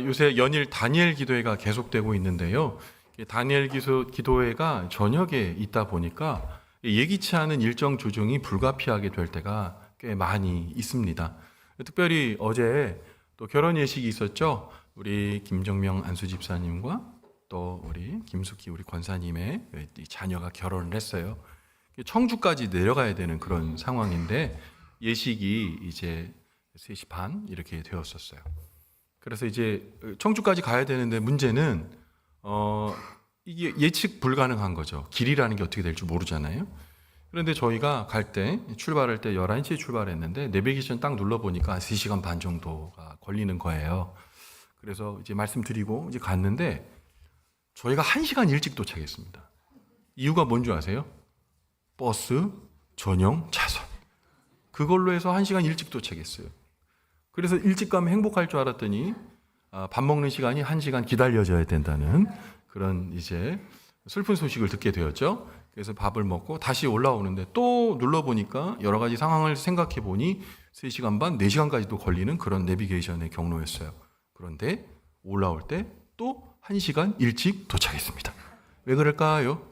요새 연일 다니엘 기도회가 계속되고 있는데요. 다니엘 기도회가 저녁에 있다 보니까 예기치 않은 일정 조정이 불가피하게 될 때가 꽤 많이 있습니다. 특별히 어제 또 결혼 예식이 있었죠. 우리 김정명 안수 집사님과 또 우리 김숙희 우리 권사님의 자녀가 결혼을 했어요. 청주까지 내려가야 되는 그런 상황인데 예식이 이제 3시 반 이렇게 되었었어요. 그래서 이제 청주까지 가야 되는데 문제는 이게 예측 불가능한 거죠. 길이라는 게 어떻게 될지 모르잖아요. 그런데 저희가 출발할 때 11시에 출발했는데 내비게이션 딱 눌러보니까 3시간 반 정도가 걸리는 거예요. 그래서 이제 말씀드리고 이제 갔는데 저희가 1시간 일찍 도착했습니다. 이유가 뭔지 아세요? 버스 전용 차선. 그걸로 해서 1시간 일찍 도착했어요. 그래서 일찍 가면 행복할 줄 알았더니 밥 먹는 시간이 1시간 기다려져야 된다는 그런 이제 슬픈 소식을 듣게 되었죠. 그래서 밥을 먹고 다시 올라오는데 또 눌러보니까 여러 가지 상황을 생각해 보니 3시간 반, 4시간까지도 걸리는 그런 내비게이션의 경로였어요. 그런데 올라올 때 또 1시간 일찍 도착했습니다. 왜 그럴까요?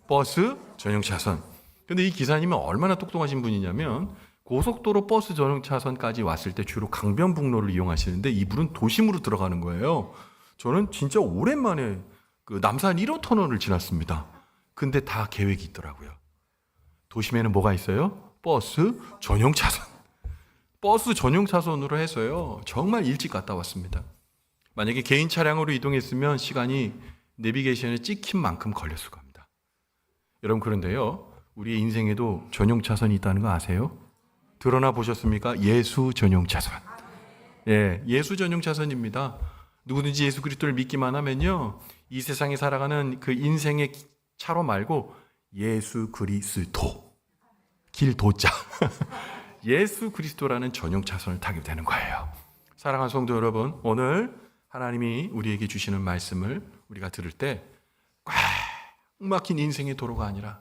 버스 전용 차선. 근데 이 기사님은 얼마나 똑똑하신 분이냐면 고속도로 버스 전용 차선까지 왔을 때 주로 강변북로를 이용하시는데 이분은 도심으로 들어가는 거예요. 저는 진짜 오랜만에 그 남산 1호 터널을 지났습니다. 근데 다 계획이 있더라고요. 도심에는 뭐가 있어요? 버스 전용 차선. 버스 전용 차선으로 해서요. 정말 일찍 갔다 왔습니다. 만약에 개인 차량으로 이동했으면 시간이 내비게이션에 찍힌 만큼 걸렸을 겁니다. 여러분 그런데요. 우리의 인생에도 전용 차선이 있다는 거 아세요? 드러나 보셨습니까? 예수 전용 차선. 예, 예수 전용 차선입니다. 누구든지 예수 그리스도를 믿기만 하면요. 이 세상에 살아가는 그 인생의 차로 말고 예수 그리스도. 길도자. 예수 그리스도라는 전용 차선을 타게 되는 거예요. 사랑하는 성도 여러분, 오늘 하나님이 우리에게 주시는 말씀을 우리가 들을 때 꽉 막힌 인생의 도로가 아니라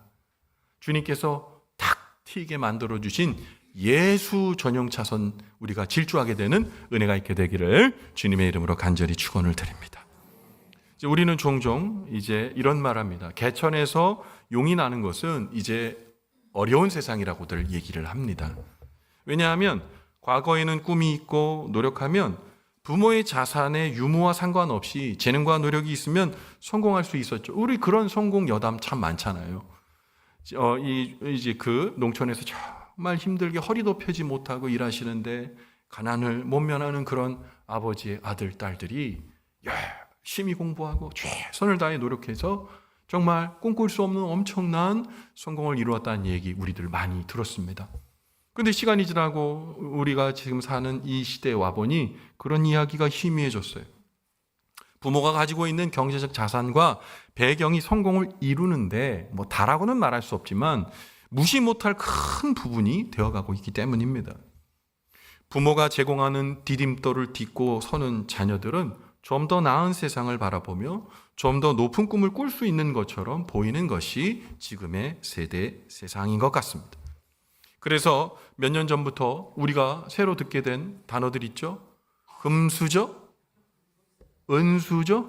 주님께서 탁 트이게 만들어주신 예수 전용 차선 우리가 질주하게 되는 은혜가 있게 되기를 주님의 이름으로 간절히 축원을 드립니다. 이제 우리는 종종 이제 이런 말합니다. 개천에서 용이 나는 것은 이제 어려운 세상이라고들 얘기를 합니다. 왜냐하면 과거에는 꿈이 있고 노력하면 부모의 자산의 유무와 상관없이 재능과 노력이 있으면 성공할 수 있었죠. 우리 그런 성공 여담 참 많잖아요. 이제 그 농촌에서 정말 힘들게 허리도 펴지 못하고 일하시는데 가난을 못 면하는 그런 아버지의 아들, 딸들이 열심히 공부하고 최선을 다해 노력해서 정말 꿈꿀 수 없는 엄청난 성공을 이루었다는 얘기 우리들 많이 들었습니다. 그런데 시간이 지나고 우리가 지금 사는 이 시대에 와보니 그런 이야기가 희미해졌어요. 부모가 가지고 있는 경제적 자산과 배경이 성공을 이루는데 뭐 다라고는 말할 수 없지만 무시 못할 큰 부분이 되어가고 있기 때문입니다. 부모가 제공하는 디딤돌을 딛고 서는 자녀들은 좀 더 나은 세상을 바라보며 좀 더 높은 꿈을 꿀 수 있는 것처럼 보이는 것이 지금의 세상인 것 같습니다. 그래서 몇 년 전부터 우리가 새로 듣게 된 단어들 있죠? 금수저, 은수저,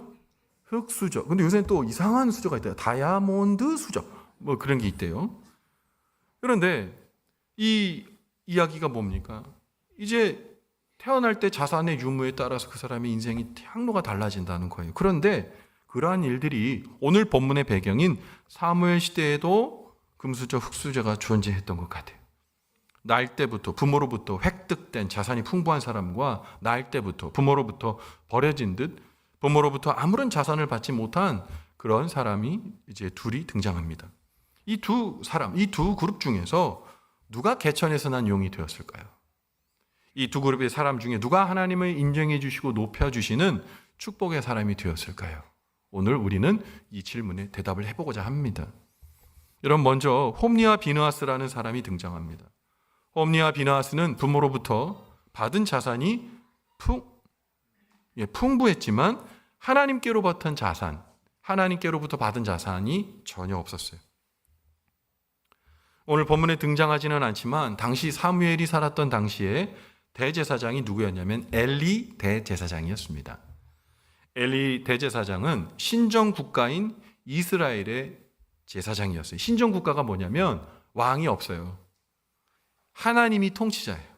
흑수저. 근데 요새는 또 이상한 수저가 있대요. 다이아몬드 수저. 뭐 그런 게 있대요. 그런데 이 이야기가 뭡니까? 이제 태어날 때 자산의 유무에 따라서 그 사람의 인생이 향로가 달라진다는 거예요. 그런데 그러한 일들이 오늘 본문의 배경인 사무엘 시대에도 금수저, 흑수저가 존재했던 것 같아요. 날 때부터 부모로부터 획득된 자산이 풍부한 사람과 날 때부터 부모로부터 버려진 듯 부모로부터 아무런 자산을 받지 못한 그런 사람이 이제 둘이 등장합니다. 이 두 그룹 중에서 누가 개천에서 난 용이 되었을까요? 이 두 그룹의 사람 중에 누가 하나님을 인정해 주시고 높여 주시는 축복의 사람이 되었을까요? 오늘 우리는 이 질문에 대답을 해보고자 합니다. 여러분 먼저 홈리와 비느하스라는 사람이 등장합니다. 홈리와 비느하스는 부모로부터 받은 자산이 풍부했지만 하나님께로부터 받은 자산이 전혀 없었어요. 오늘 본문에 등장하지는 않지만 당시 사무엘이 살았던 당시에 대제사장이 누구였냐면 엘리 대제사장이었습니다. 엘리 대제사장은 신정 국가인 이스라엘의 제사장이었어요. 신정 국가가 뭐냐면 왕이 없어요. 하나님이 통치자예요.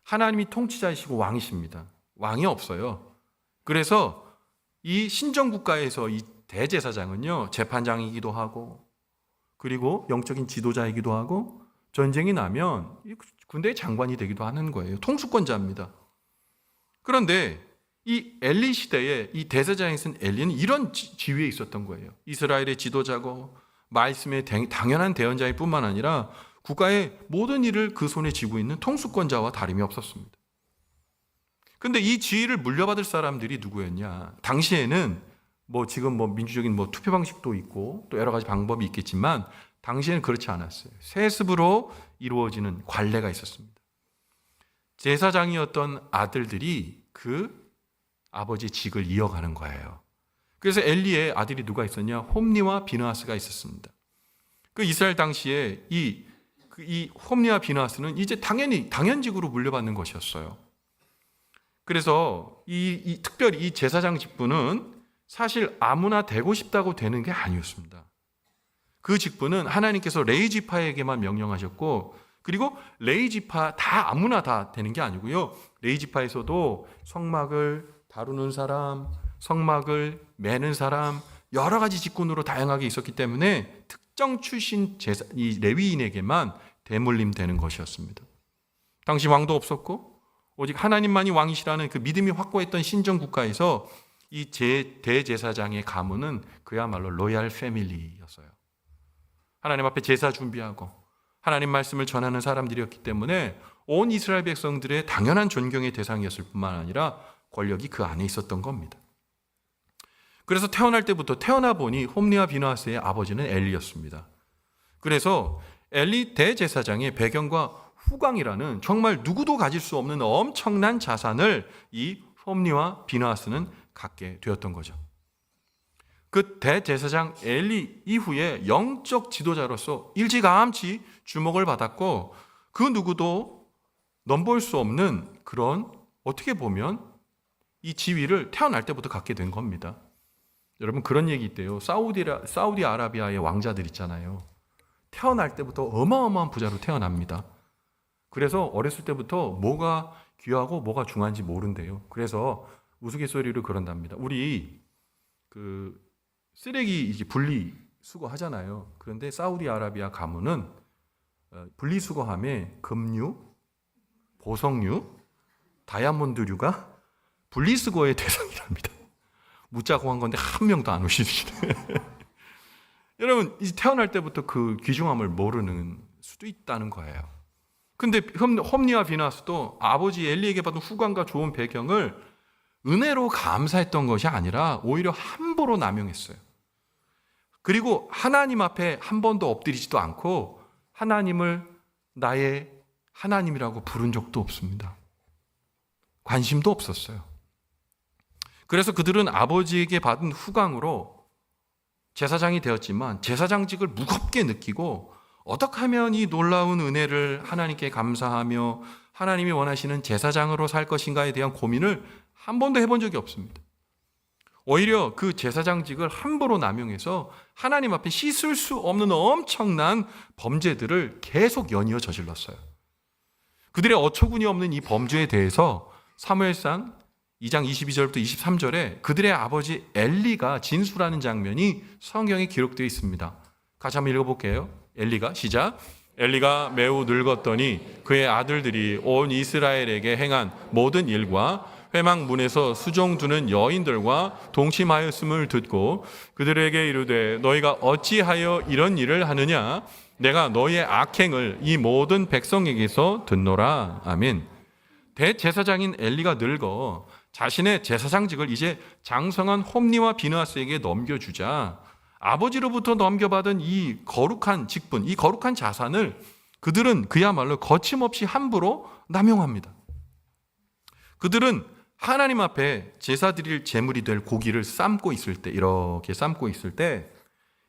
하나님이 통치자이시고 왕이십니다. 왕이 없어요. 그래서 이 신정 국가에서 이 대제사장은요, 재판장이기도 하고, 그리고 영적인 지도자이기도 하고, 전쟁이 나면 군대의 장관이 되기도 하는 거예요. 통수권자입니다. 그런데 이 엘리 시대에 이 대제사장이 쓴 엘리는 이런 지위에 있었던 거예요. 이스라엘의 지도자고 말씀의 당연한 대언자일 뿐만 아니라 국가의 모든 일을 그 손에 쥐고 있는 통수권자와 다름이 없었습니다. 근데 이 지위를 물려받을 사람들이 누구였냐? 당시에는 지금 민주적인 투표 방식도 있고 또 여러 가지 방법이 있겠지만 당시에는 그렇지 않았어요. 세습으로 이루어지는 관례가 있었습니다. 제사장이었던 아들들이 그 아버지 직을 이어가는 거예요. 그래서 엘리의 아들이 누가 있었냐? 홈리와 비느하스가 있었습니다. 그 이스라엘 당시에 이 홈리와 비느하스는 이제 당연직으로 물려받는 것이었어요. 그래서 특별히 이 제사장 직분은 사실 아무나 되고 싶다고 되는 게 아니었습니다. 그 직분은 하나님께서 레위 지파에게만 명령하셨고, 그리고 레위 지파 다 아무나 다 되는 게 아니고요. 레위 지파에서도 성막을 다루는 사람, 성막을 매는 사람, 여러 가지 직분으로 다양하게 있었기 때문에 특정 출신 이 레위인에게만 대물림 되는 것이었습니다. 당시 왕도 없었고 오직 하나님만이 왕이시라는 그 믿음이 확고했던 신정 국가에서 이 대제사장의 가문은 그야말로 로얄 패밀리였어요. 하나님 앞에 제사 준비하고 하나님 말씀을 전하는 사람들이었기 때문에 온 이스라엘 백성들의 당연한 존경의 대상이었을 뿐만 아니라 권력이 그 안에 있었던 겁니다. 그래서 태어나 보니 홈리와 비느하스의 아버지는 엘리였습니다. 그래서 엘리 대제사장의 배경과 후광이라는 정말 누구도 가질 수 없는 엄청난 자산을 이 홈리와 비느하스는 갖게 되었던 거죠. 그 대제사장 엘리 이후에 영적 지도자로서 일찌감치 주목을 받았고 그 누구도 넘볼 수 없는 그런, 어떻게 보면 이 지위를 태어날 때부터 갖게 된 겁니다. 여러분, 그런 얘기 있대요. 사우디아라비아의 왕자들 있잖아요. 태어날 때부터 어마어마한 부자로 태어납니다. 그래서 어렸을 때부터 뭐가 귀하고 뭐가 중요한지 모른대요. 그래서 우스갯소리로 그런답니다. 우리 쓰레기 이제 분리수거 하잖아요. 그런데 사우디아라비아 가문은 분리수거함에 금류, 보석류, 다이아몬드류가 분리수거의 대상이랍니다. 묻자고 한 건데 한 명도 안 오시시네. 여러분, 태어날 때부터 그 귀중함을 모르는 수도 있다는 거예요. 근데 홈리와 비느하스도 아버지 엘리에게 받은 후광과 좋은 배경을 은혜로 감사했던 것이 아니라 오히려 함부로 남용했어요. 그리고 하나님 앞에 한 번도 엎드리지도 않고 하나님을 나의 하나님이라고 부른 적도 없습니다. 관심도 없었어요. 그래서 그들은 아버지에게 받은 후광으로 제사장이 되었지만 제사장직을 무겁게 느끼고 어떻게 하면 이 놀라운 은혜를 하나님께 감사하며 하나님이 원하시는 제사장으로 살 것인가에 대한 고민을 한 번도 해본 적이 없습니다. 오히려 그 제사장직을 함부로 남용해서 하나님 앞에 씻을 수 없는 엄청난 범죄들을 계속 연이어 저질렀어요. 그들의 어처구니 없는 이 범죄에 대해서 사무엘상 2장 22절부터 23절에 그들의 아버지 엘리가 진술하는 장면이 성경에 기록되어 있습니다. 같이 한번 읽어볼게요. 엘리가 시작. 엘리가 매우 늙었더니 그의 아들들이 온 이스라엘에게 행한 모든 일과 회막 문에서 수종 두는 여인들과 동침하였음을 듣고 그들에게 이르되 너희가 어찌하여 이런 일을 하느냐? 내가 너희의 악행을 이 모든 백성에게서 듣노라. 아멘. 대제사장인 엘리가 늙어 자신의 제사장직을 이제 장성한 홈리와 비느하스에게 넘겨주자 아버지로부터 넘겨받은 이 거룩한 직분, 이 거룩한 자산을 그들은 그야말로 거침없이 함부로 남용합니다. 그들은 하나님 앞에 제사 드릴 제물이 될 고기를 삶고 있을 때, 이렇게 삶고 있을 때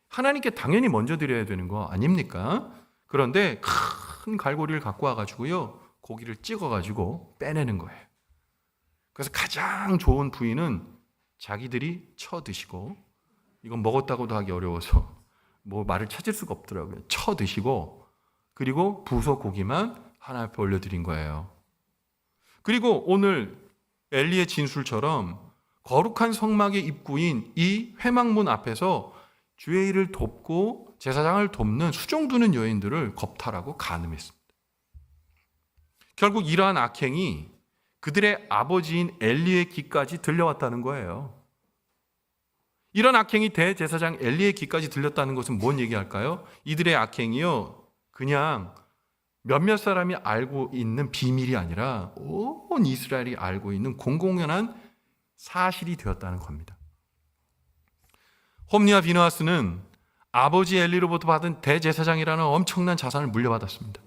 하나님께 당연히 먼저 드려야 되는 거 아닙니까? 그런데 큰 갈고리를 갖고 와가지고요, 고기를 찍어가지고 빼내는 거예요. 그래서 가장 좋은 부위는 자기들이 쳐드시고, 이건 먹었다고도 하기 어려워서 뭐 말을 찾을 수가 없더라고요. 쳐드시고, 그리고 부서 고기만 하나님 앞에 올려드린 거예요. 그리고 오늘 엘리의 진술처럼 거룩한 성막의 입구인 이 회막문 앞에서 주의 일을 돕고 제사장을 돕는 수종 두는 여인들을 겁탈하고 간음했습니다. 결국 이러한 악행이 그들의 아버지인 엘리의 귀까지 들려왔다는 거예요. 이런 악행이 대제사장 엘리의 귀까지 들렸다는 것은 뭔 얘기할까요? 이들의 악행이요, 그냥 몇몇 사람이 알고 있는 비밀이 아니라 온 이스라엘이 알고 있는 공공연한 사실이 되었다는 겁니다. 홈니와 비느하스는 아버지 엘리로부터 받은 대제사장이라는 엄청난 자산을 물려받았습니다.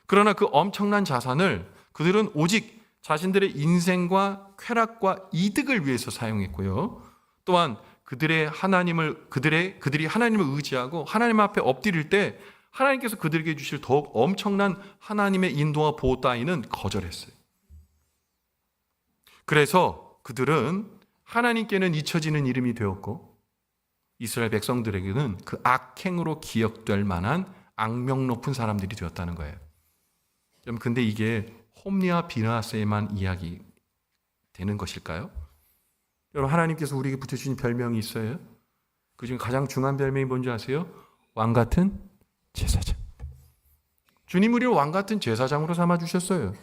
그러나 그 엄청난 자산을 그들은 오직 자신들의 인생과 쾌락과 이득을 위해서 사용했고요. 또한 그들이 하나님을 의지하고 하나님 앞에 엎드릴 때 하나님께서 그들에게 주실 더욱 엄청난 하나님의 인도와 보호 따위는 거절했어요. 그래서 그들은 하나님께는 잊혀지는 이름이 되었고 이스라엘 백성들에게는 그 악행으로 기억될 만한 악명 높은 사람들이 되었다는 거예요. 여러분, 근데 이게 홈리와 비느하스에만 이야기 되는 것일까요? 여러분, 하나님께서 우리에게 붙여주신 별명이 있어요. 그중에 가장 중요한 별명이 뭔지 아세요? 왕 같은 제사장. 주님 우리를 왕 같은 제사장으로 삼아주셨어요.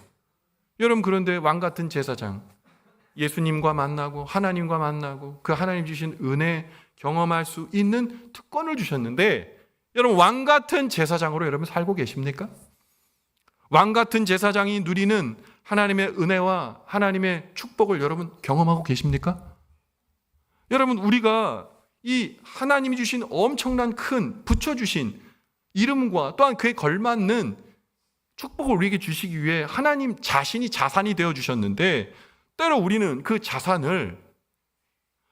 여러분, 그런데 왕 같은 제사장, 예수님과 만나고 하나님과 만나고 그 하나님 주신 은혜 경험할 수 있는 특권을 주셨는데, 여러분, 왕 같은 제사장으로 여러분 살고 계십니까? 왕 같은 제사장이 누리는 하나님의 은혜와 하나님의 축복을 여러분 경험하고 계십니까? 여러분, 우리가 이 하나님이 주신 엄청난 큰 붙여주신 이름과 또한 그에 걸맞는 축복을 우리에게 주시기 위해 하나님 자신이 자산이 되어 주셨는데, 때로 우리는 그 자산을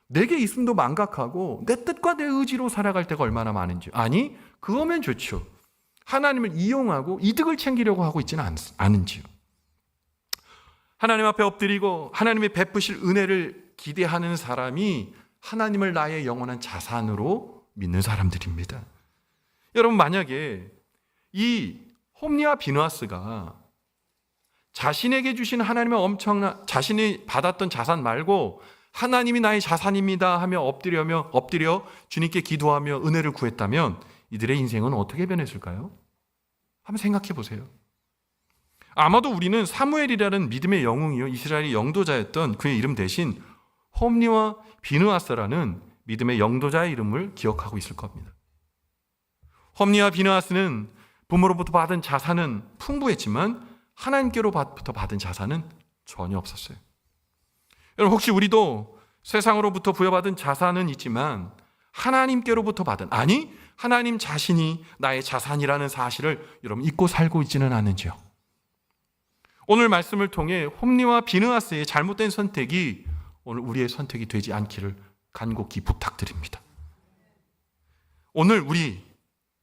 내게 있음도 망각하고 내 뜻과 내 의지로 살아갈 때가 얼마나 많은지. 아니, 그거면 좋죠. 하나님을 이용하고 이득을 챙기려고 하고 있지는 않은지요. 하나님 앞에 엎드리고 하나님의 베푸실 은혜를 기대하는 사람이 하나님을 나의 영원한 자산으로 믿는 사람들입니다. 여러분, 만약에 이 홈리와 비느하스가 자신에게 주신 하나님의 엄청난, 자신이 받았던 자산 말고 하나님이 나의 자산입니다 하며 엎드려 주님께 기도하며 은혜를 구했다면 이들의 인생은 어떻게 변했을까요? 한번 생각해 보세요. 아마도 우리는 사무엘이라는 믿음의 영웅이요, 이스라엘의 영도자였던 그의 이름 대신 홈리와 비느하스라는 믿음의 영도자의 이름을 기억하고 있을 겁니다. 홈리와 비느하스는 부모로부터 받은 자산은 풍부했지만 하나님께로부터 받은 자산은 전혀 없었어요. 여러분, 혹시 우리도 세상으로부터 부여받은 자산은 있지만 하나님께로부터 받은, 아니 하나님 자신이 나의 자산이라는 사실을 여러분 잊고 살고 있지는 않은지요? 오늘 말씀을 통해 홈리와 비느하스의 잘못된 선택이 오늘 우리의 선택이 되지 않기를 간곡히 부탁드립니다. 오늘 우리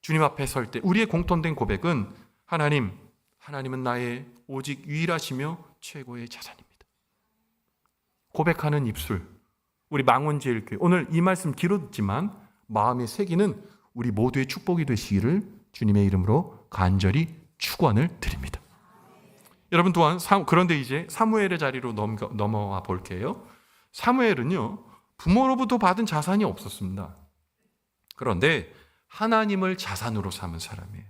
주님 앞에 설 때 우리의 공통된 고백은 하나님은 나의 오직 유일하시며 최고의 자산입니다. 고백하는 입술, 우리 망원제일교회, 오늘 이 말씀 길었지만 마음의 새기는 우리 모두의 축복이 되시기를 주님의 이름으로 간절히 축원을 드립니다. 여러분, 또한 그런데 이제 사무엘의 자리로 넘어와 볼게요. 사무엘은요, 부모로부터 받은 자산이 없었습니다. 그런데 하나님을 자산으로 삼은 사람이에요.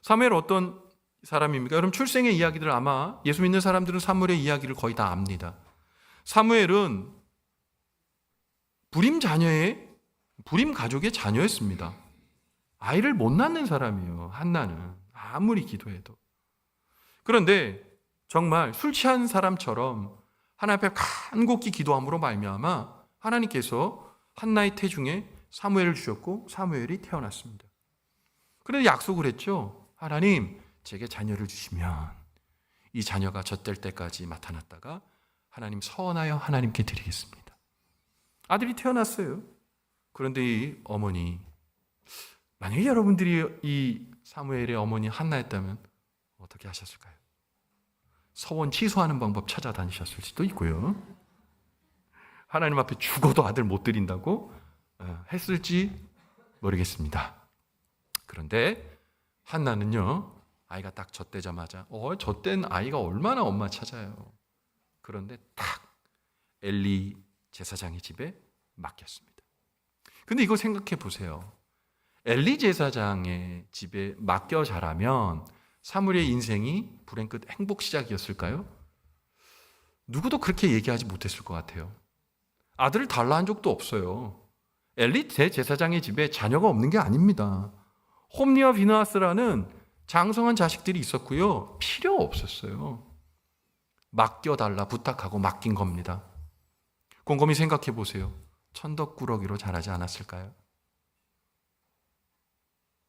사무엘 어떤 사람입니까? 여러분, 출생의 이야기들 아마 예수 믿는 사람들은 사무엘의 이야기를 거의 다 압니다. 사무엘은 불임 가족의 자녀였습니다. 아이를 못 낳는 사람이에요. 한나는 아무리 기도해도. 그런데 정말 술 취한 사람처럼 하나님 앞에 간곡히 기도함으로 말미암아 하나님께서 한나의 태중에 사무엘을 주셨고 사무엘이 태어났습니다. 그런데 약속을 했죠. 하나님, 제게 자녀를 주시면 이 자녀가 젖될 때까지 나타났다가 하나님 서원하여 하나님께 드리겠습니다. 아들이 태어났어요. 그런데 이 어머니, 만약에 여러분들이 이 사무엘의 어머니 한나였다면 어떻게 하셨을까요? 서원 취소하는 방법 찾아다니셨을 수도 있고요. 하나님 앞에 죽어도 아들 못 드린다고 했을지 모르겠습니다. 그런데 한나는요, 아이가 딱 젖대자마자 젖댄 아이가 얼마나 엄마 찾아요. 그런데 딱 엘리 제사장의 집에 맡겼습니다. 근데 이거 생각해 보세요. 엘리 제사장의 집에 맡겨 자라면 사무엘의 인생이 불행 끝 행복 시작이었을까요? 누구도 그렇게 얘기하지 못했을 것 같아요. 아들을 달라 한 적도 없어요. 엘리 제사장의 집에 자녀가 없는 게 아닙니다. 홈리와 비느하스라는 장성한 자식들이 있었고요. 필요 없었어요. 맡겨달라 부탁하고 맡긴 겁니다. 곰곰이 생각해 보세요. 천덕꾸러기로 자라지 않았을까요?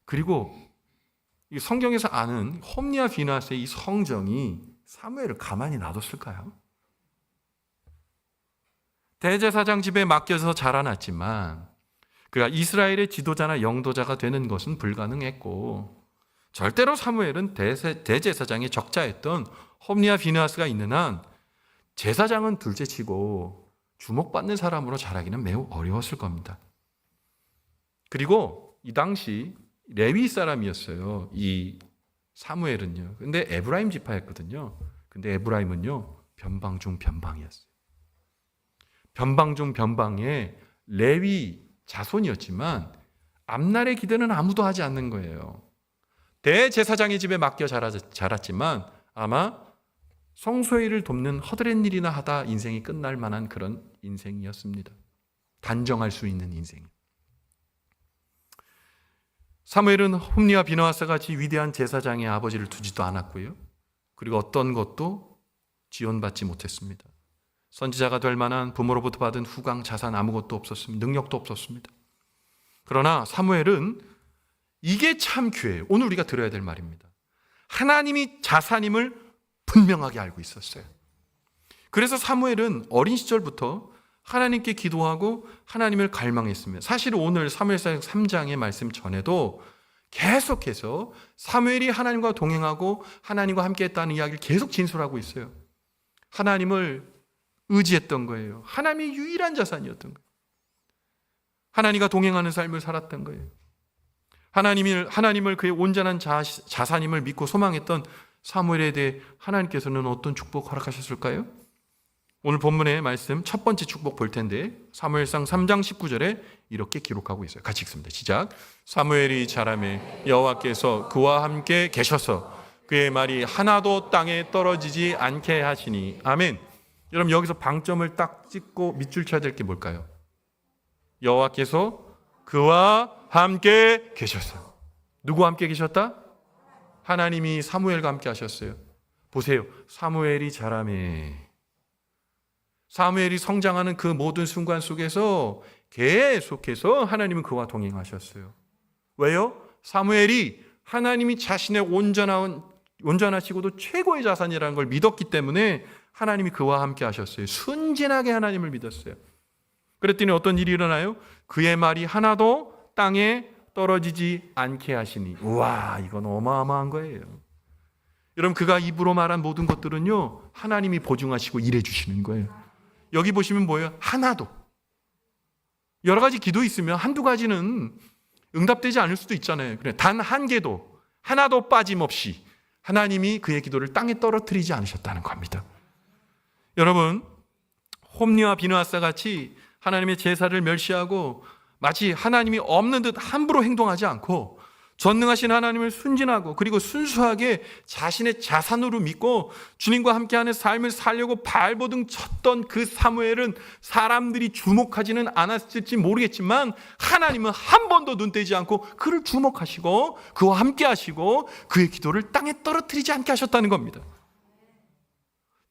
그리고 이 성경에서 아는 홈리와 비느하스의 이 성정이 사무엘을 가만히 놔뒀을까요? 대제사장 집에 맡겨서 자라났지만 그가 이스라엘의 지도자나 영도자가 되는 것은 불가능했고 절대로 사무엘은 대제사장의 적자였던 홈리와 비느하스가 있는 한 제사장은 둘째치고 주목받는 사람으로 자라기는 매우 어려웠을 겁니다. 그리고 이 당시 레위 사람이었어요. 이 사무엘은요. 근데 에브라임 지파였거든요. 근데 에브라임은요, 변방 중 변방이었어요. 변방 중 변방의 레위 자손이었지만 앞날의 기대는 아무도 하지 않는 거예요. 대제사장의 집에 맡겨 자랐지만 아마 성소일을 돕는 허드렛 일이나 하다 인생이 끝날 만한 그런 인생이었습니다. 단정할 수 있는 인생. 사무엘은 홈리와 비느하스 같이 위대한 제사장의 아버지를 두지도 않았고요. 그리고 어떤 것도 지원받지 못했습니다. 선지자가 될 만한 부모로부터 받은 후광, 자산 아무것도 없었습니다. 능력도 없었습니다. 그러나 사무엘은 이게 참 귀해요. 오늘 우리가 들어야 될 말입니다. 하나님이 자산임을 분명하게 알고 있었어요. 그래서 사무엘은 어린 시절부터 하나님께 기도하고 하나님을 갈망했습니다. 사실 오늘 사무엘상 3장의 말씀 전에도 계속해서 사무엘이 하나님과 동행하고 하나님과 함께했다는 이야기를 계속 진술하고 있어요. 하나님을 의지했던 거예요. 하나님이 유일한 자산이었던 거예요. 하나님과 동행하는 삶을 살았던 거예요. 하나님을 그의 온전한 자산임을 믿고 소망했던 사무엘에 대해 하나님께서는 어떤 축복 허락하셨을까요? 오늘 본문의 말씀 첫 번째 축복 볼 텐데 사무엘상 3장 19절에 이렇게 기록하고 있어요. 같이 읽습니다. 시작. 사무엘이 자라매 여호와께서 그와 함께 계셔서 그의 말이 하나도 땅에 떨어지지 않게 하시니. 아멘. 여러분 여기서 방점을 딱 찍고 밑줄 쳐야 될 게 뭘까요? 여호와께서 그와 함께 계셔서. 누구와 함께 계셨다? 하나님이 사무엘과 함께 하셨어요. 보세요. 사무엘이 자라매. 사무엘이 성장하는 그 모든 순간 속에서 계속해서 하나님은 그와 동행하셨어요. 왜요? 사무엘이 하나님이 자신의 온전하시고도 최고의 자산이라는 걸 믿었기 때문에 하나님이 그와 함께 하셨어요. 순진하게 하나님을 믿었어요. 그랬더니 어떤 일이 일어나요? 그의 말이 하나도 땅에 떨어지지 않게 하시니. 우와, 이건 어마어마한 거예요. 여러분 그가 입으로 말한 모든 것들은요 하나님이 보증하시고 일해 주시는 거예요. 여기 보시면 뭐예요? 하나도. 여러 가지 기도 있으면 한두 가지는 응답되지 않을 수도 있잖아요. 그래, 단 한 개도 하나도 빠짐없이 하나님이 그의 기도를 땅에 떨어뜨리지 않으셨다는 겁니다. 여러분 홈리와 비느하스 같이 하나님의 제사를 멸시하고 마치 하나님이 없는 듯 함부로 행동하지 않고 전능하신 하나님을 순진하고 그리고 순수하게 자신의 자산으로 믿고 주님과 함께하는 삶을 살려고 발버둥 쳤던 그 사무엘은 사람들이 주목하지는 않았을지 모르겠지만 하나님은 한 번도 눈 떼지 않고 그를 주목하시고 그와 함께하시고 그의 기도를 땅에 떨어뜨리지 않게 하셨다는 겁니다.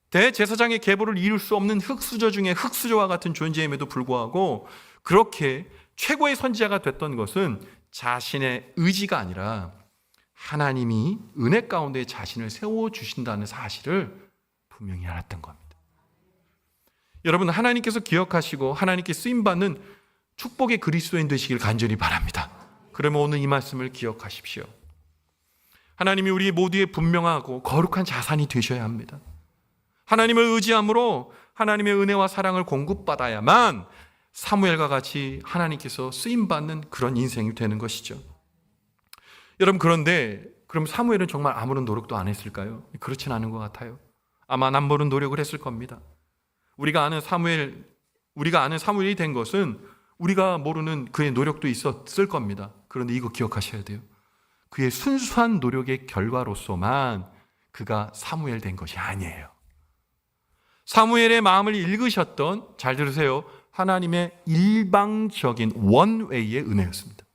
대제사장의 계보를 이룰 수 없는 흙수저 중에 흙수저와 같은 존재임에도 불구하고 그렇게 최고의 선지자가 됐던 것은 자신의 의지가 아니라 하나님이 은혜 가운데 자신을 세워주신다는 사실을 분명히 알았던 겁니다. 여러분 하나님께서 기억하시고 하나님께 쓰임받는 축복의 그리스도인 되시길 간절히 바랍니다. 그러면 오늘 이 말씀을 기억하십시오. 하나님이 우리 모두의 분명하고 거룩한 자산이 되셔야 합니다. 하나님을 의지함으로 하나님의 은혜와 사랑을 공급받아야만 사무엘과 같이 하나님께서 쓰임받는 그런 인생이 되는 것이죠. 여러분, 그런데 그럼 사무엘은 정말 아무런 노력도 안 했을까요? 그렇진 않은 것 같아요. 아마 남모른 노력을 했을 겁니다. 우리가 아는 사무엘이 된 것은 우리가 모르는 그의 노력도 있었을 겁니다. 그런데 이거 기억하셔야 돼요. 그의 순수한 노력의 결과로서만 그가 사무엘 된 것이 아니에요. 사무엘의 마음을 읽으셨던, 잘 들으세요, 하나님의 일방적인 원웨이의 은혜였습니다.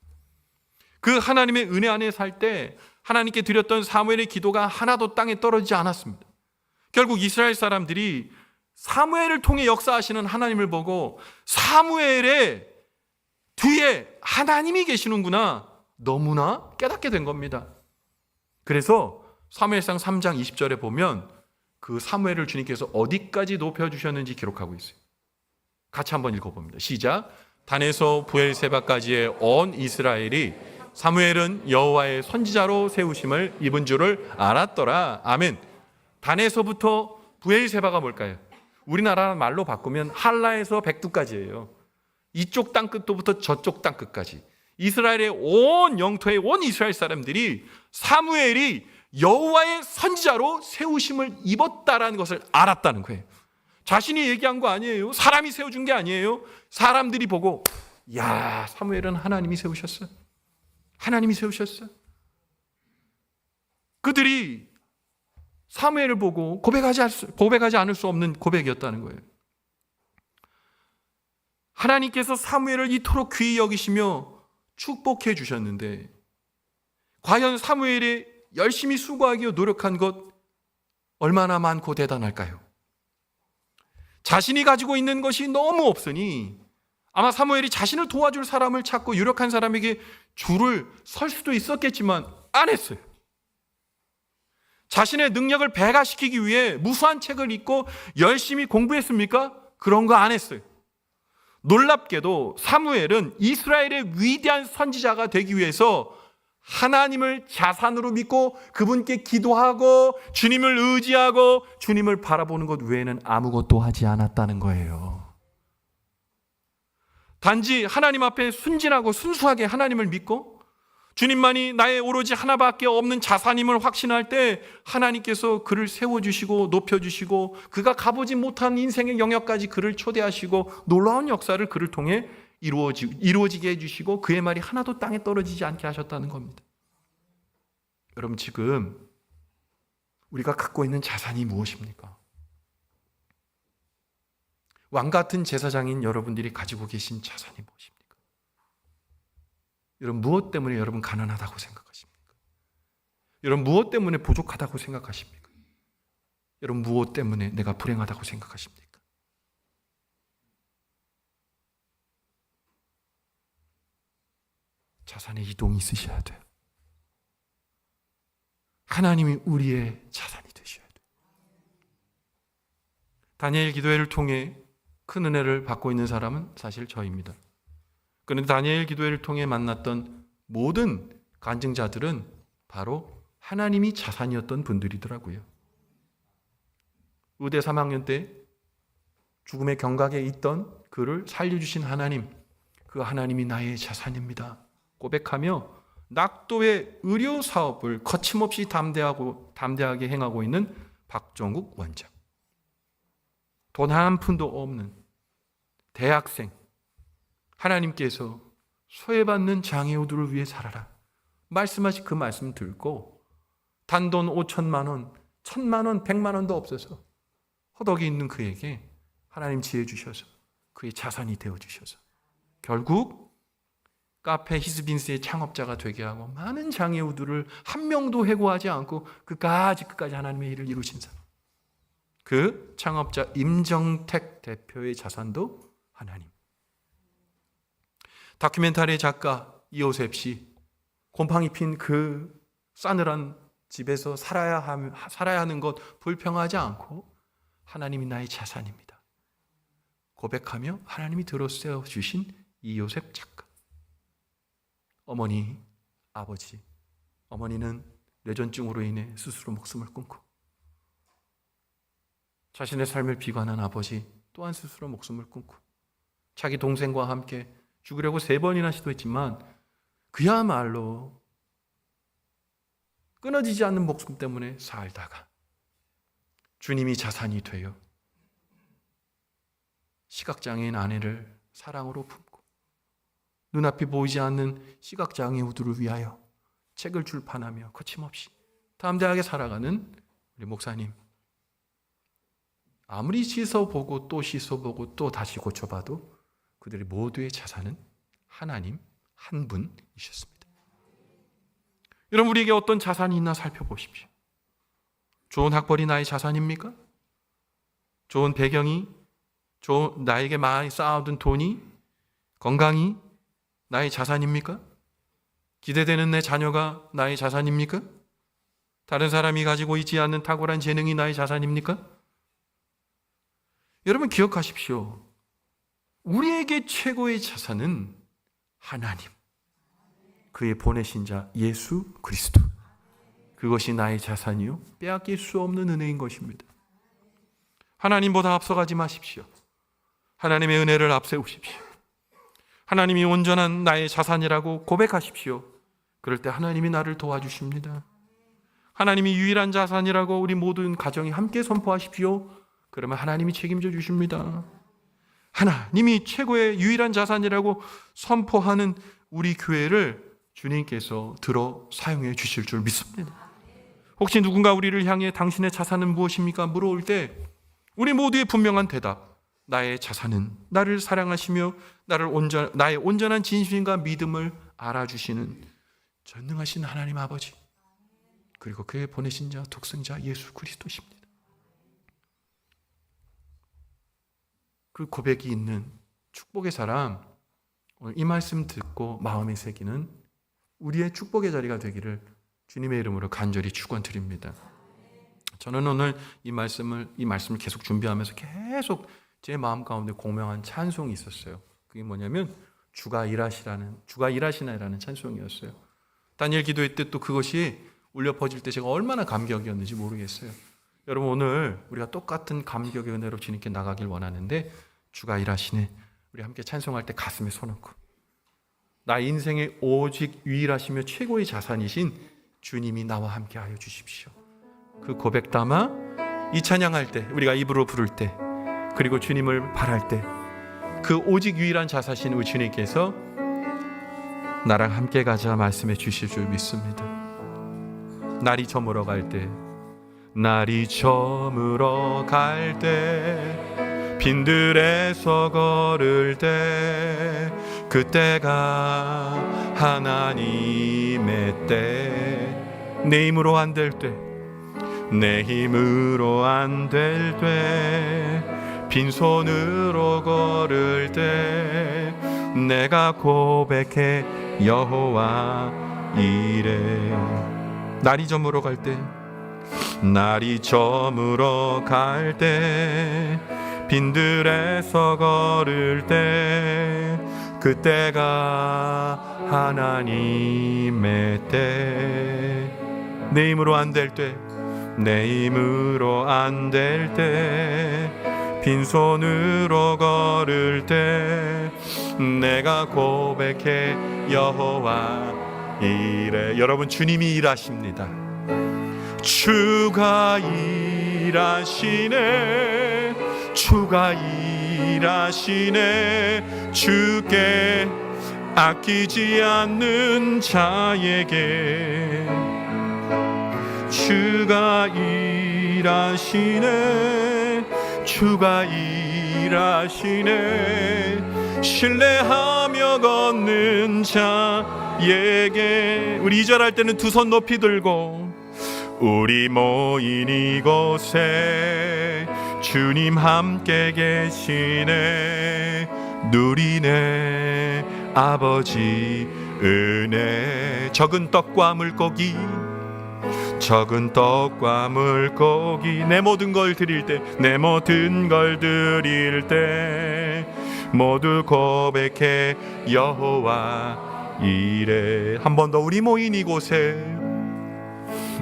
그 하나님의 은혜 안에 살 때 하나님께 드렸던 사무엘의 기도가 하나도 땅에 떨어지지 않았습니다. 결국 이스라엘 사람들이 사무엘을 통해 역사하시는 하나님을 보고 사무엘의 뒤에 하나님이 계시는구나 너무나 깨닫게 된 겁니다. 그래서 사무엘상 3장 20절에 보면 그 사무엘을 주님께서 어디까지 높여주셨는지 기록하고 있어요. 같이 한번 읽어봅니다. 시작. 단에서 브엘세바까지의 온 이스라엘이 사무엘은 여호와의 선지자로 세우심을 입은 줄을 알았더라. 아멘. 단에서부터 브엘세바가 뭘까요? 우리나라 말로 바꾸면 할라에서 백두까지예요. 이쪽 땅끝부터 저쪽 땅끝까지 이스라엘의 온 영토의 온 이스라엘 사람들이 사무엘이 여호와의 선지자로 세우심을 입었다라는 것을 알았다는 거예요. 자신이 얘기한 거 아니에요. 사람이 세워준 게 아니에요. 사람들이 보고, 야, 사무엘은 하나님이 세우셨어요. 하나님이 세우셨어요. 그들이 사무엘을 보고 고백하지 않을 수 없는 고백이었다는 거예요. 하나님께서 사무엘을 이토록 귀히 여기시며 축복해 주셨는데 과연 사무엘이 열심히 수고하기 위해 노력한 것 얼마나 많고 대단할까요? 자신이 가지고 있는 것이 너무 없으니 아마 사무엘이 자신을 도와줄 사람을 찾고 유력한 사람에게 줄을 설 수도 있었겠지만 안 했어요. 자신의 능력을 배가시키기 위해 무수한 책을 읽고 열심히 공부했습니까? 그런 거 안 했어요. 놀랍게도 사무엘은 이스라엘의 위대한 선지자가 되기 위해서 하나님을 자산으로 믿고 그분께 기도하고 주님을 의지하고 주님을 바라보는 것 외에는 아무것도 하지 않았다는 거예요. 단지 하나님 앞에 순진하고 순수하게 하나님을 믿고 주님만이 나의 오로지 하나밖에 없는 자산임을 확신할 때 하나님께서 그를 세워주시고 높여주시고 그가 가보지 못한 인생의 영역까지 그를 초대하시고 놀라운 역사를 그를 통해 이루어지게 해주시고 그의 말이 하나도 땅에 떨어지지 않게 하셨다는 겁니다. 여러분, 지금 우리가 갖고 있는 자산이 무엇입니까? 왕 같은 제사장인 여러분들이 가지고 계신 자산이 무엇입니까? 여러분, 무엇 때문에 여러분 가난하다고 생각하십니까? 여러분, 무엇 때문에 부족하다고 생각하십니까? 여러분, 무엇 때문에 내가 불행하다고 생각하십니까? 자산의 이동이 있으셔야 돼요. 하나님이 우리의 자산이 되셔야 돼요. 다니엘 기도회를 통해 큰 은혜를 받고 있는 사람은 사실 저입니다. 그런데 다니엘 기도회를 통해 만났던 모든 간증자들은 바로 하나님이 자산이었던 분들이더라고요. 의대 3학년 때 죽음의 경각에 있던 그를 살려주신 하나님, 그 하나님이 나의 자산입니다 고백하며 낙도의 의료 사업을 거침없이 담대하게 행하고 있는 박정국 원장. 돈 한 푼도 없는 대학생, 하나님께서 소외받는 장애우들을 위해 살아라 말씀하신 그 말씀 듣고 단돈 5천만 원, 1,000만 원, 100만 원도 없어서 허덕이 있는 그에게 하나님 지혜 주셔서 그의 자산이 되어 주셔서 결국 카페 히스빈스의 창업자가 되게 하고 많은 장애우들을 한 명도 해고하지 않고 끝까지 하나님의 일을 이루신 사람. 그 창업자 임정택 대표의 자산도 하나님. 다큐멘터리 작가 이호셉 씨, 곰팡이 핀 그 싸늘한 집에서 살아야 하는 것 불평하지 않고 하나님이 나의 자산입니다 고백하며 하나님이 들어세워 주신 이호셉 작가. 어머니, 아버지, 어머니는 뇌전증으로 인해 스스로 목숨을 끊고 자신의 삶을 비관한 아버지 또한 스스로 목숨을 끊고 자기 동생과 함께 죽으려고 3번이나 시도했지만 그야말로 끊어지지 않는 목숨 때문에 살다가 주님이 자산이 되어 시각장애인 아내를 사랑으로 품고 눈앞이 보이지 않는 시각장애우들을 위하여 책을 출판하며 거침없이 담대하게 살아가는 우리 목사님, 아무리 씻어보고 또 씻어보고 또 다시 고쳐봐도 그들의 모두의 자산은 하나님 한 분이셨습니다. 여러분, 우리에게 어떤 자산이 있나 살펴보십시오. 좋은 학벌이 나의 자산입니까? 좋은 배경이, 나에게 많이 쌓아둔 돈이, 건강이 나의 자산입니까? 기대되는 내 자녀가 나의 자산입니까? 다른 사람이 가지고 있지 않는 탁월한 재능이 나의 자산입니까? 여러분 기억하십시오. 우리에게 최고의 자산은 하나님, 그의 보내신 자 예수 그리스도. 그것이 나의 자산이요 빼앗길 수 없는 은혜인 것입니다. 하나님보다 앞서가지 마십시오. 하나님의 은혜를 앞세우십시오. 하나님이 온전한 나의 자산이라고 고백하십시오. 그럴 때 하나님이 나를 도와주십니다. 하나님이 유일한 자산이라고 우리 모든 가정이 함께 선포하십시오. 그러면 하나님이 책임져 주십니다. 하나님이 최고의 유일한 자산이라고 선포하는 우리 교회를 주님께서 들어 사용해 주실 줄 믿습니다. 혹시 누군가 우리를 향해 당신의 자산은 무엇입니까? 물어올 때 우리 모두의 분명한 대답, 나의 자산은 나를 사랑하시며 나의 온전한 진심과 믿음을 알아주시는 전능하신 하나님 아버지, 그리고 그의 보내신 자 독생자 예수 그리스도십니다. 그 고백이 있는 축복의 사람, 오늘 이 말씀 듣고 마음에 새기는 우리의 축복의 자리가 되기를 주님의 이름으로 간절히 축원드립니다. 저는 오늘 이 말씀을 계속 준비하면서 계속 제 마음 가운데 공명한 찬송이 있었어요. 그게 뭐냐면 주가 일하시나라는 찬송이었어요. 다니엘 기도회 때 또 그것이 울려 퍼질 때 제가 얼마나 감격이었는지 모르겠어요. 여러분, 오늘 우리가 똑같은 감격의 은혜로 주님께 나가길 원하는데, 주가 일하시네, 우리 함께 찬송할 때 가슴에 손 얹고 나 인생의 오직 유일하시며 최고의 자산이신 주님이 나와 함께 하여 주십시오. 그 고백 담아 이 찬양할 때, 우리가 입으로 부를 때, 그리고 주님을 바랄 때, 그 오직 유일한 자사신 우리 주님께서 나랑 함께 가자 말씀해 주실 줄 믿습니다. 날이 저물어 갈 때, 빈들에서 걸을 때, 그때가 하나님의 때, 내 힘으로 안 될 때, 빈손으로 걸을 때, 내가 고백해 여호와 이래. 날이 저물어 갈 때, 빈들에서 걸을 때, 그때가 하나님의 때, 내 힘으로 안 될 때, 빈손으로 걸을 때, 내가 고백해 여호와 이래. 여러분, 주님이 일하십니다. 주가 일하시네, 주께 아끼지 않는 자에게. 주가 일하시네, 신뢰하며 걷는 자에게. 우리 2절 할 때는 두 손 높이 들고, 우리 모인 이곳에 주님 함께 계시네, 누리네 아버지 은혜. 적은 떡과 물고기, 내 모든 걸 드릴 때, 모두 고백해 여호와 이래. 한 번 더. 우리 모인 이곳에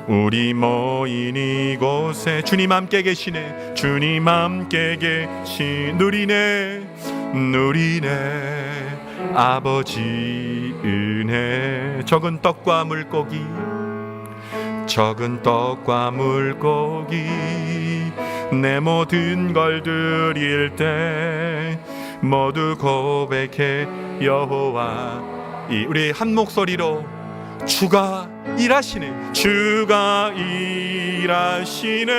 우리 모인 이곳에 주님 함께 계시네. 주님 함께 계시 누리네 아버지 은혜. 적은 떡과 물고기 내 모든 걸 드릴 때 모두 고백해 여호와. 우리 한 목소리로 주가 일하시네. 주가 일하시네.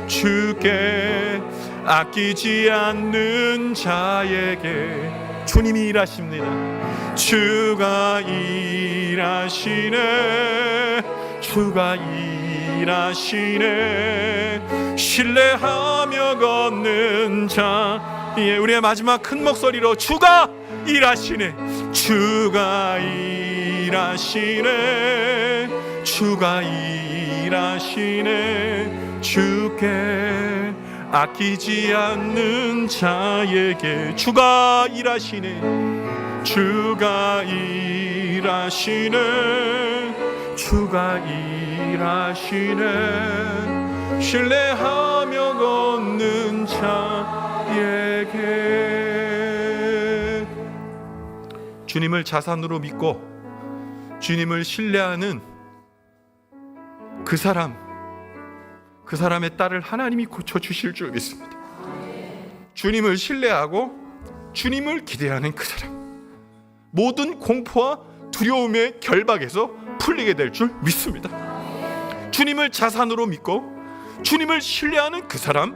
주께 아끼지 않는 자에게 주님이 일하십니다. 주가 일하시네. 신뢰하며 걷는 자. 우리의 마지막 큰 목소리로 주가 일하시네. 주께 아끼지 않는 자에게 주가 일하시네. 신뢰하며 걷는 자에게. 주님을 자산으로 믿고 주님을 신뢰하는 그 사람의 딸을 하나님이 고쳐주실 줄 믿습니다. 주님을 신뢰하고 주님을 기대하는 그 사람, 모든 공포와 두려움의 결박에서 풀리게 될 줄 믿습니다. 주님을 자산으로 믿고 주님을 신뢰하는 그 사람,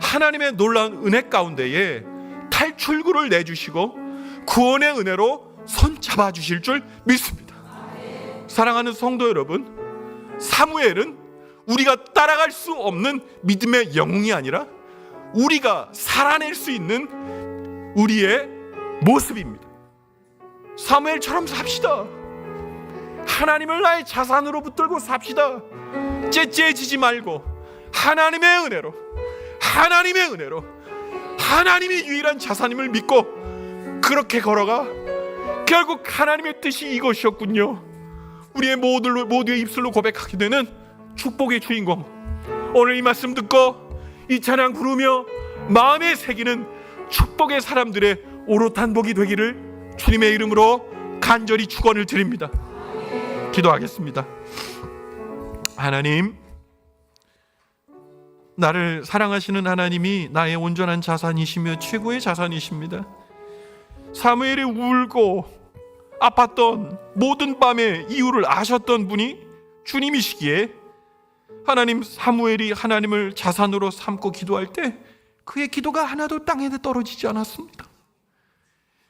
하나님의 놀라운 은혜 가운데에 탈출구를 내주시고 구원의 은혜로 손 잡아주실 줄 믿습니다. 사랑하는 성도 여러분, 사무엘은 우리가 따라갈 수 없는 믿음의 영웅이 아니라 우리가 살아낼 수 있는 우리의 모습입니다. 사무엘처럼 삽시다. 하나님을 나의 자산으로 붙들고 삽시다. 째째지지 말고 하나님의 은혜로 하나님이 유일한 자산임을 믿고 그렇게 걸어가 결국 하나님의 뜻이 이것이었군요. 우리의 모두의 입술로 고백하게 되는 축복의 주인공. 오늘 이 말씀 듣고 이 찬양 부르며 마음에 새기는 축복의 사람들의 오롯한 복이 되기를 주님의 이름으로 간절히 축원을 드립니다. 기도하겠습니다. 하나님, 나를 사랑하시는 하나님이 나의 온전한 자산이시며 최고의 자산이십니다. 사무엘이 울고 아팠던 모든 밤의 이유를 아셨던 분이 주님이시기에 하나님, 사무엘이 하나님을 자산으로 삼고 기도할 때 그의 기도가 하나도 땅에 떨어지지 않았습니다.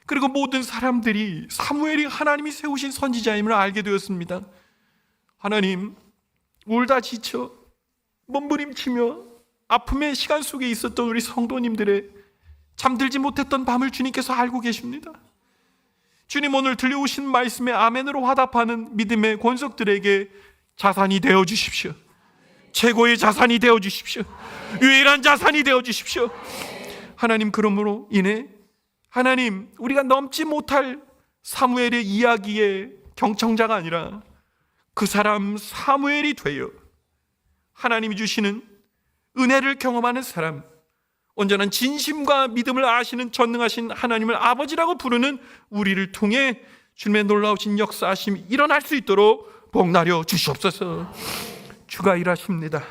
그리고 모든 사람들이 사무엘이 하나님이 세우신 선지자임을 알게 되었습니다. 하나님, 울다 지쳐 몸부림치며 아픔의 시간 속에 있었던 우리 성도님들의 잠들지 못했던 밤을 주님께서 알고 계십니다. 주님, 오늘 들려오신 말씀에 아멘으로 화답하는 믿음의 권속들에게 자산이 되어 주십시오. 최고의 자산이 되어 주십시오. 유일한 자산이 되어 주십시오. 하나님, 그러므로 인해 하나님, 우리가 넘지 못할 사무엘의 이야기의 경청자가 아니라 그 사람 사무엘이 되어 하나님이 주시는 은혜를 경험하는 사람, 온전한 진심과 믿음을 아시는 전능하신 하나님을 아버지라고 부르는 우리를 통해 주님의 놀라우신 역사하심이 일어날 수 있도록 복나려 주시옵소서. 주가 일하십니다.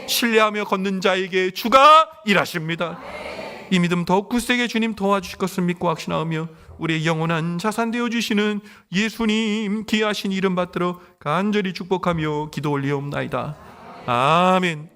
신뢰하며 걷는 자에게 주가 일하십니다. 이 믿음 더욱 굳세게 주님 도와주실 것을 믿고 확신하며 우리의 영원한 자산 되어주시는 예수님 귀하신 이름 받들어 간절히 축복하며 기도 올리옵나이다. 아멘.